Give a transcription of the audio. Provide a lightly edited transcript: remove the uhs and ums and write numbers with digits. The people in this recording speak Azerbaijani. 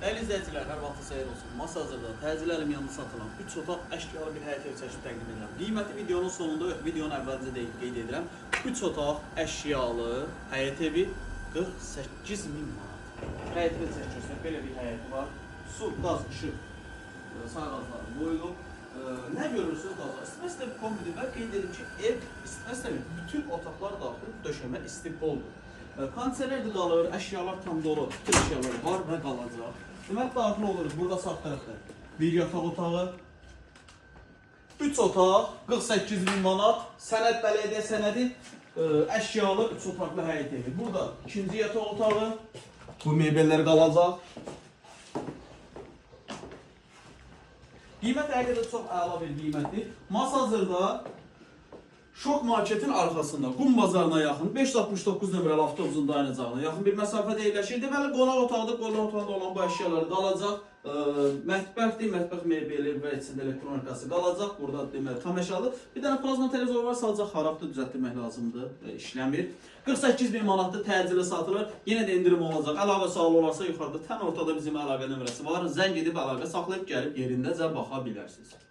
Dəyərli izləyicilər, hər vaxtınız xeyir olsun. Masa hazırda təzələrlə yanında satılan 3 otaq əşyalı bir həyət evi çəkib təqdim edirəm. Qiyməti videonun sonunda, videonun əvvəlcə də qeyd edirəm. 3 otaq əşyalı həyət evi 48.000 manat. Həyət evi çəkirsiniz, belə bir həyəti var. Su, qaz, işıq, sağ qazları qoyulub. Nə görürsünüz qazlar? İstəməzsə bir kombidir və qeyd edim ki, ev istəməzsə bütün otaqlar daxil döşəmə istiqboldur. Konservdə qalır, əşyalar tam dolu, bütün əşyalar var və qalacaq. Demək, daxil oluruz. Burada sağ tərəfdə bir yataq otağı, 3 otaq, 48.000 manat, sənəd bələdiyyə sənədi, əşyalı 3 otaqlı həyət evi. Burada ikinci yataq otağı, bu mebellər qalacaq. Qiymət həqiqətən çox əla bir qiymətdir. Masa hazırda Şok marketin arxasında, Qum bazarına yaxın, 569 nömrəli avtobusun dayanacağına yaxın bir məsafədə yerləşir. Deməli, qonaq otağıdır, qonaq otağında olan bu əşyalar qalacaq. Mətbəxdir, mətbəx mebeli və içində elektronikası qalacaq. Burada deməli, tam əşyalı. Bir dənə plazma televizor var, sadəcə xarabdır, düzəltdirmək lazımdır, işləmir. 48.000 manatda təcili satılır. Yenə də indirim olacaq. Əlavə sualı olarsa yuxarıda tən ortada bizim əlaqə nömrəsi var. Zəng edib əlaqə saxlayıb gəlib yerindəcə baxa bilərsiniz.